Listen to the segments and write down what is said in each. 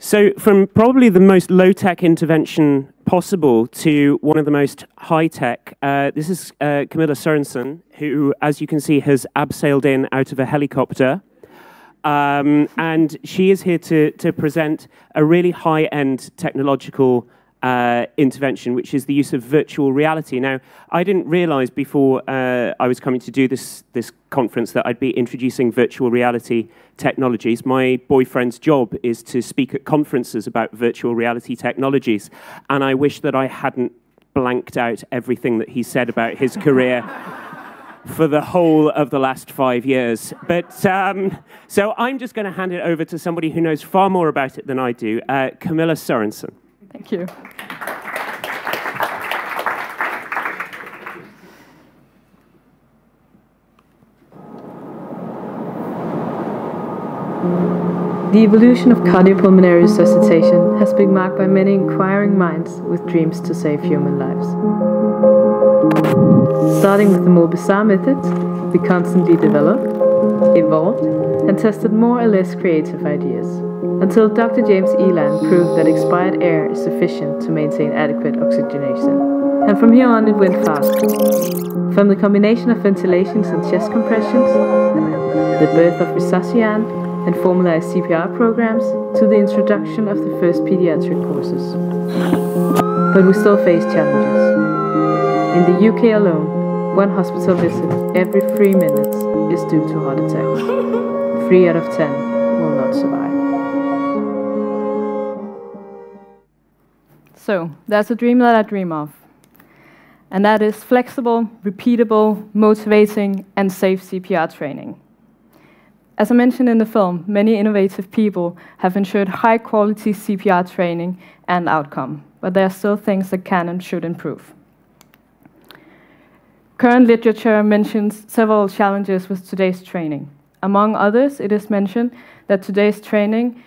So from probably the most low-tech intervention possible to one of the most high-tech, this is Camilla Sørensen, who, as you can see, has abseiled in out of a helicopter. And she is here to present a really high-end technological intervention, which is the use of virtual reality. Now, I didn't realize before I was coming to do this conference that I'd be introducing virtual reality technologies. My boyfriend's job is to speak at conferences about virtual reality technologies, and I wish that I hadn't blanked out everything that he said about his career for the whole of the last 5 years. But so I'm just going to hand it over to somebody who knows far more about it than I do, Camilla Sørensen. Thank you. The evolution of cardiopulmonary resuscitation has been marked by many inquiring minds with dreams to save human lives. Starting with the more bizarre methods, we constantly developed, evolved, and tested more or less creative ideas, until Dr. James Eland proved that expired air is sufficient to maintain adequate oxygenation. And from here on it went fast. From the combination of ventilations and chest compressions, the birth of Resuscian, and formalized CPR programs, to the introduction of the first pediatric courses. But we still face challenges. In the UK alone, one hospital visit every 3 minutes is due to heart attack. 3 out of 10 will not survive. So, there's a dream that I dream of. And that is flexible, repeatable, motivating, and safe CPR training. As I mentioned in the film, many innovative people have ensured high-quality CPR training and outcome, but there are still things that can and should improve. Current literature mentions several challenges with today's training. Among others, it is mentioned that today's training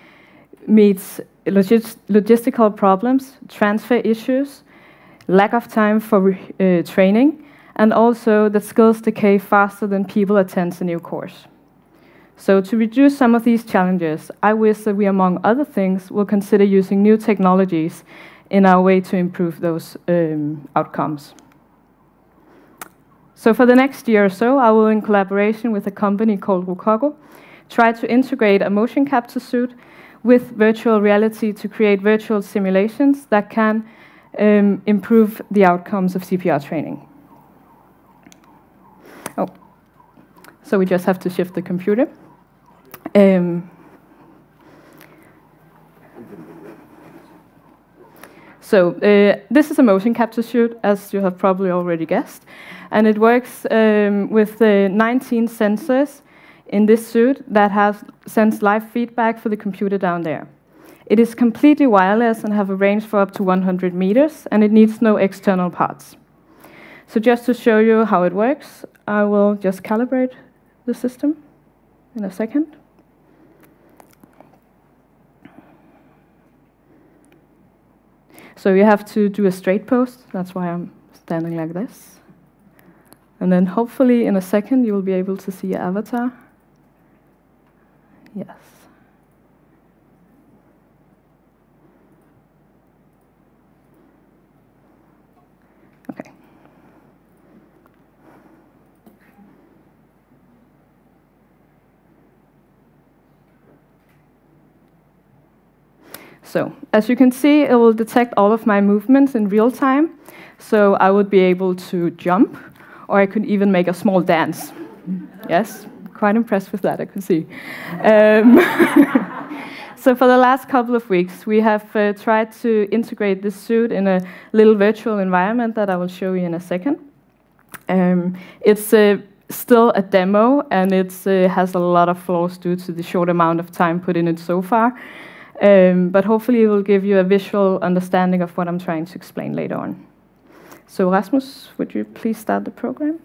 meets logistical problems, transfer issues, lack of time for training, and also that skills decay faster than people attend a new course. So to reduce some of these challenges, I wish that we, among other things, will consider using new technologies in our way to improve those outcomes. So for the next year or so, I will, in collaboration with a company called Rococo, try to integrate a motion capture suit with virtual reality to create virtual simulations that can improve the outcomes of CPR training. Oh, so we just have to shift the computer. This is a motion capture suit, as you have probably already guessed, and it works with 19 sensors in this suit that sends live feedback for the computer down there. It is completely wireless and have a range for up to 100 meters, and it needs no external parts. So just to show you how it works, I will just calibrate the system in a second. So you have to do a straight pose, that's why I'm standing like this. And then hopefully in a second you will be able to see your avatar. Yes. Okay. So, as you can see, it will detect all of my movements in real time. So I would be able to jump, or I could even make a small dance. Yes, quite impressed with that, I can see. So for the last couple of weeks, we have tried to integrate this suit in a little virtual environment that I will show you in a second. It's still a demo, and it has a lot of flaws due to the short amount of time put in it so far. But hopefully it will give you a visual understanding of what I'm trying to explain later on. So Rasmus, would you please start the program?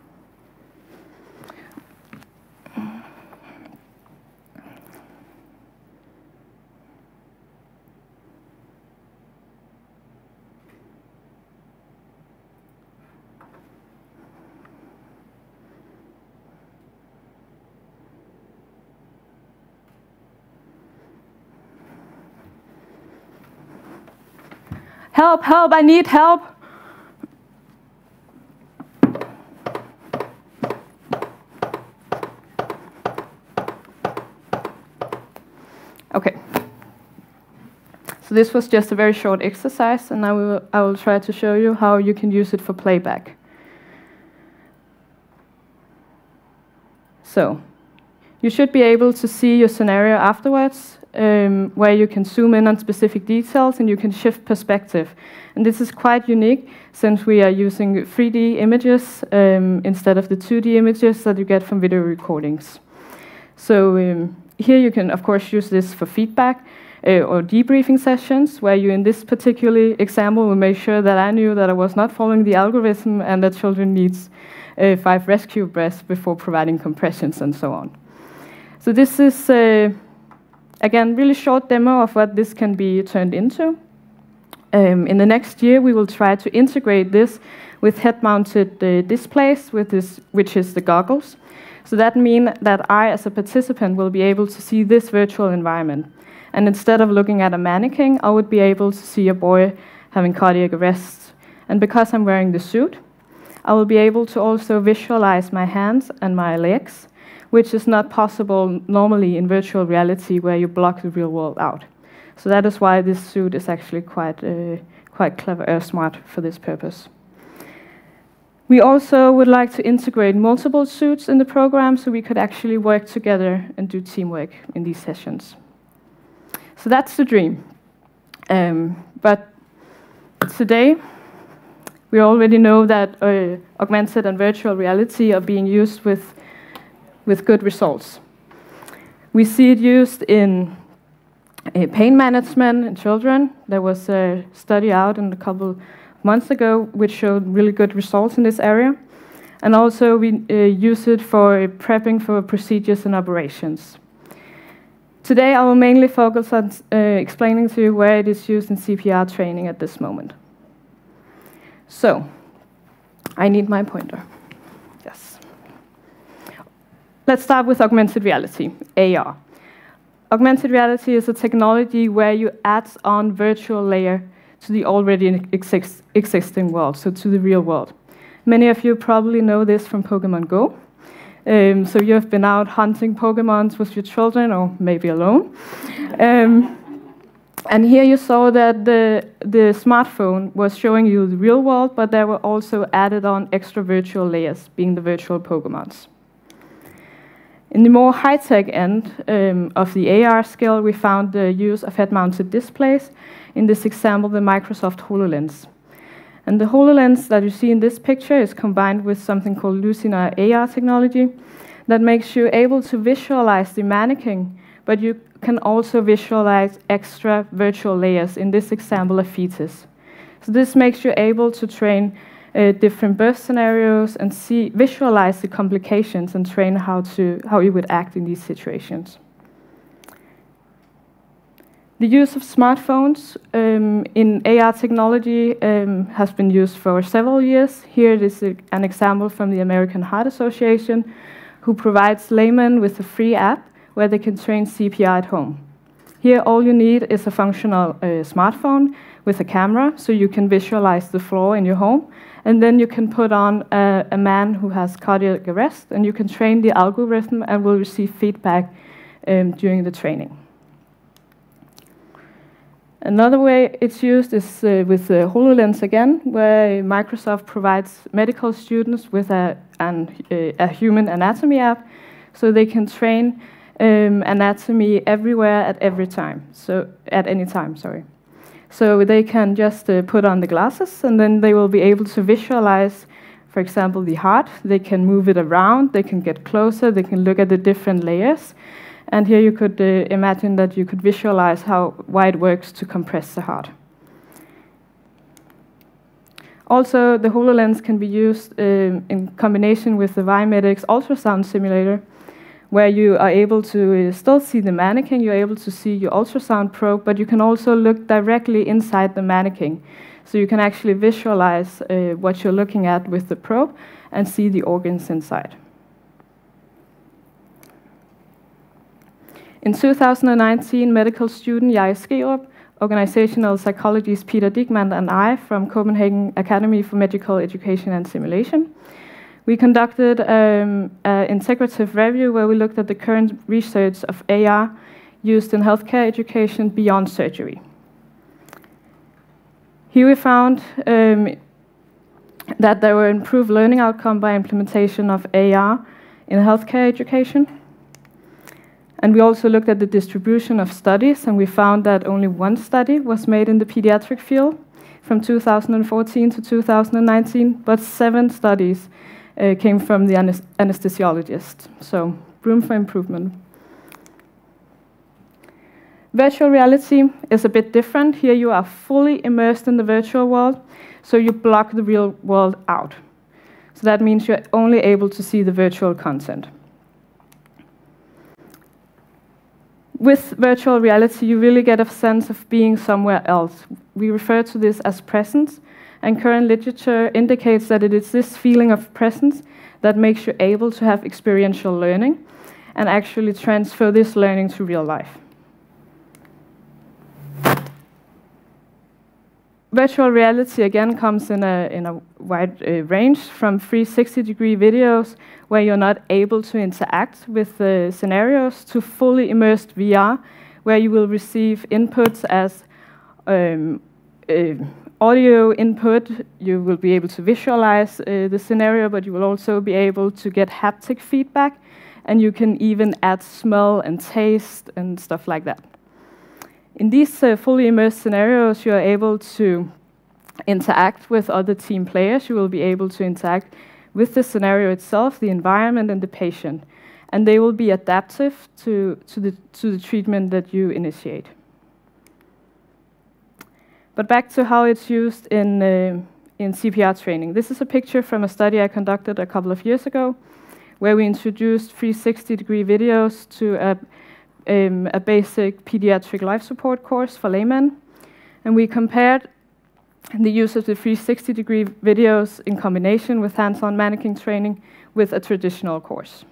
help, help, I need help. Okay. So this was just a very short exercise, and now I will try to show you how you can use it for playback. So, you should be able to see your scenario afterwards, where you can zoom in on specific details and you can shift perspective. And this is quite unique since we are using 3D images instead of the 2D images that you get from video recordings. So here you can, of course, use this for feedback or debriefing sessions, where you, in this particular example, will make sure that I knew that I was not following the algorithm and that children needs 5 rescue breaths before providing compressions and so on. So this is, again, really short demo of what this can be turned into. In the next year, we will try to integrate this with head-mounted displays, which is the goggles. So that means that I, as a participant, will be able to see this virtual environment. And instead of looking at a mannequin, I would be able to see a boy having cardiac arrest. And because I'm wearing the suit, I will be able to also visualize my hands and my legs, which is not possible normally in virtual reality, where you block the real world out. So that is why this suit is actually quite clever, smart for this purpose. We also would like to integrate multiple suits in the program, so we could actually work together and do teamwork in these sessions. So that's the dream. But today, we already know that augmented and virtual reality are being used with good results. We see it used in pain management in children. There was a study out a couple months ago which showed really good results in this area. And also we use it for prepping for procedures and operations. Today I will mainly focus on explaining to you where it is used in CPR training at this moment. So, I need my pointer. Yes. Let's start with augmented reality, AR. Augmented reality is a technology where you add on virtual layer to the already existing world, so to the real world. Many of you probably know this from Pokemon Go. So you have been out hunting Pokemons with your children, or maybe alone. And here you saw that the smartphone was showing you the real world, but there were also added on extra virtual layers, being the virtual Pokemons. In the more high-tech end of the AR scale, we found the use of head-mounted displays. In this example, the Microsoft HoloLens. And the HoloLens that you see in this picture is combined with something called Lucina AR technology that makes you able to visualize the mannequin, but you can also visualize extra virtual layers, in this example, a fetus. So this makes you able to train different birth scenarios and visualize the complications and train how you would act in these situations. The use of smartphones in AR technology has been used for several years. Here it is an example from the American Heart Association, who provides laymen with a free app where they can train CPR at home. Here all you need is a functional smartphone with a camera, so you can visualize the floor in your home, and then you can put on a man who has cardiac arrest, and you can train the algorithm and will receive feedback during the training. Another way it's used is with the HoloLens again, where Microsoft provides medical students with a human anatomy app, so they can train anatomy everywhere at any time. So they can just put on the glasses, and then they will be able to visualize, for example, the heart. They can move it around, they can get closer, they can look at the different layers. And here you could imagine that you could visualize why it works to compress the heart. Also, the HoloLens can be used in combination with the Vimedix ultrasound simulator, where you are able to still see the mannequin, you're able to see your ultrasound probe, but you can also look directly inside the mannequin. So you can actually visualize what you're looking at with the probe and see the organs inside. In 2019, medical student Jai Skerup organizational psychologist Peter Diekmann and I from Copenhagen Academy for Medical Education and Simulation. We conducted an integrative review where we looked at the current research of AR used in healthcare education beyond surgery. Here we found that there were improved learning outcomes by implementation of AR in healthcare education. And we also looked at the distribution of studies, and we found that only one study was made in the pediatric field from 2014 to 2019, but 7 studies came from the anesthesiologist. So room for improvement. Virtual reality is a bit different. Here you are fully immersed in the virtual world, so you block the real world out. So that means you're only able to see the virtual content. With virtual reality, you really get a sense of being somewhere else. We refer to this as presence, and current literature indicates that it is this feeling of presence that makes you able to have experiential learning and actually transfer this learning to real life. Virtual reality again comes in a wide range, from 360-degree videos where you're not able to interact with the scenarios to fully immersed VR, where you will receive inputs as audio input. You will be able to visualize the scenario, but you will also be able to get haptic feedback, and you can even add smell and taste and stuff like that. In these fully immersed scenarios, you are able to interact with other team players. You will be able to interact with the scenario itself, the environment, and the patient. And they will be adaptive to the treatment that you initiate. But back to how it's used in CPR training. This is a picture from a study I conducted a couple of years ago, where we introduced 360-degree videos to a basic pediatric life support course for laymen. And we compared the use of the 360-degree videos in combination with hands-on mannequin training with a traditional course.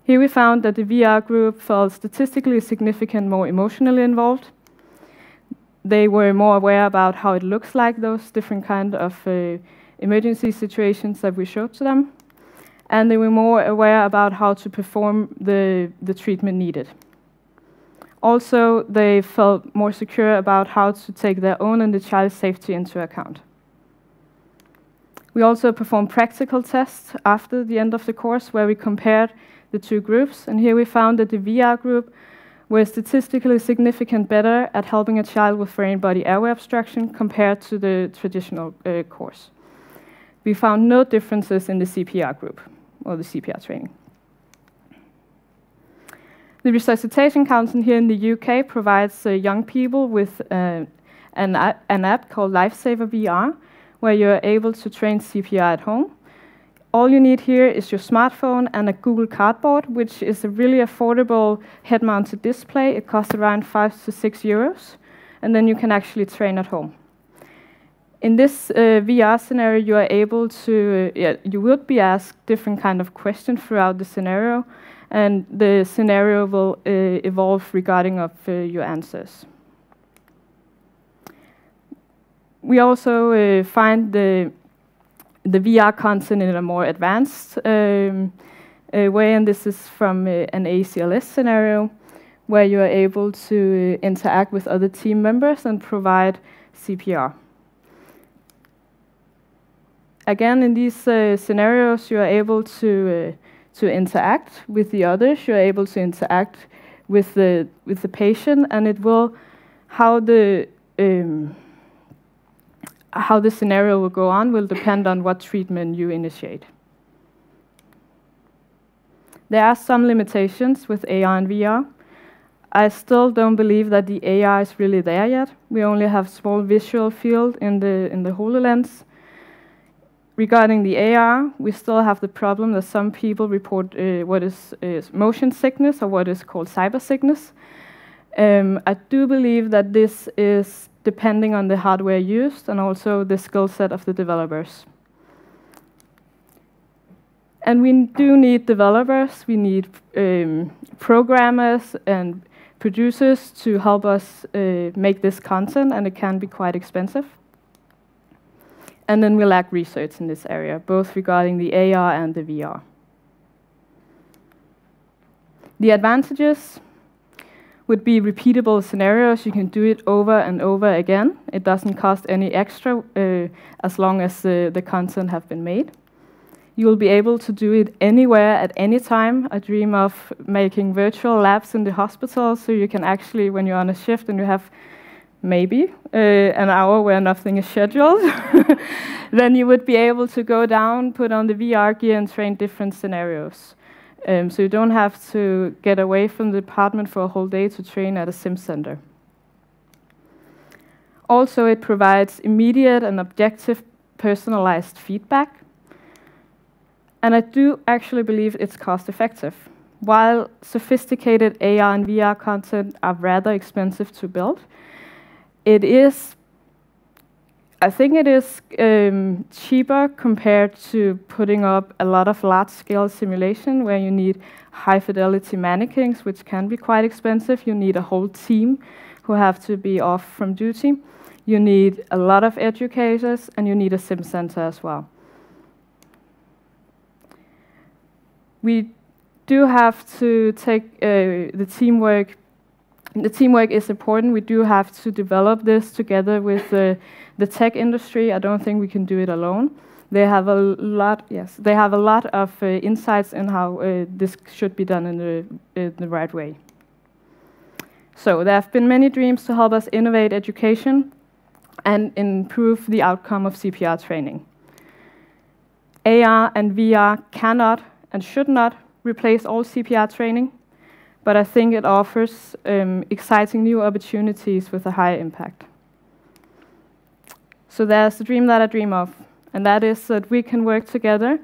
Here we found that the VR group felt statistically significant more emotionally involved. They were more aware about how it looks like, those different kind of emergency situations that we showed to them. And they were more aware about how to perform the treatment needed. Also, they felt more secure about how to take their own and the child's safety into account. We also performed practical tests after the end of the course, where we compared the two groups. And here we found that the VR group were statistically significant better at helping a child with foreign body airway obstruction compared to the traditional course. We found no differences in the CPR group, or the CPR training. The Resuscitation Council here in the UK provides young people with an app called Lifesaver VR, where you're able to train CPR at home. All you need here is your smartphone and a Google Cardboard, which is a really affordable head-mounted display. It costs around 5 to 6 euros, and then you can actually train at home. In this VR scenario, you are able to, you will be asked different kind of questions throughout the scenario, and the scenario will evolve regarding of your answers. We also find the VR content in a more advanced way, and this is from an ACLS scenario, where you are able to interact with other team members and provide CPR. Again, in these scenarios, you are able to interact with the others. You are able to interact with the patient, and it will how the scenario will go on will depend on what treatment you initiate. There are some limitations with AR and VR. I still don't believe that the AR is really there yet. We only have small visual field in the HoloLens. Regarding the AR, we still have the problem that some people report what is motion sickness, or what is called cyber sickness. I do believe that this is depending on the hardware used and also the skill set of the developers. And we do need developers, we need programmers and producers to help us make this content, and it can be quite expensive. And then we lack research in this area, both regarding the AR and the VR. The advantages would be repeatable scenarios. You can do it over and over again. It doesn't cost any extra as long as the content have been made. You will be able to do it anywhere at any time. I dream of making virtual labs in the hospital, so you can actually, when you're on a shift and you have maybe an hour where nothing is scheduled, then you would be able to go down, put on the VR gear, and train different scenarios. So you don't have to get away from the department for a whole day to train at a sim center. Also, it provides immediate and objective personalized feedback. And I do actually believe it's cost effective. While sophisticated AR and VR content are rather expensive to build, I think it is cheaper compared to putting up a lot of large-scale simulation where you need high-fidelity mannequins, which can be quite expensive. You need a whole team who have to be off from duty. You need a lot of educators, and you need a sim center as well. We do have to take the teamwork. The teamwork is important. We do have to develop this together with the tech industry. I don't think we can do it alone. They have a lot. Yes, they have a lot of insights in how this should be done in the right way. So there have been many dreams to help us innovate education and improve the outcome of CPR training. AR and VR cannot and should not replace all CPR training, but I think it offers exciting new opportunities with a high impact. So there's the dream that I dream of, and that is that we can work together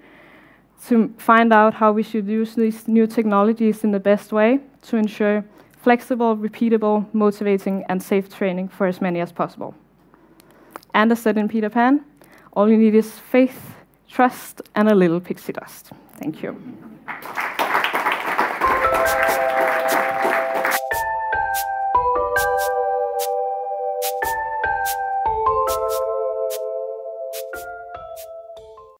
to find out how we should use these new technologies in the best way to ensure flexible, repeatable, motivating, and safe training for as many as possible. And as said in Peter Pan, all you need is faith, trust, and a little pixie dust. Thank you.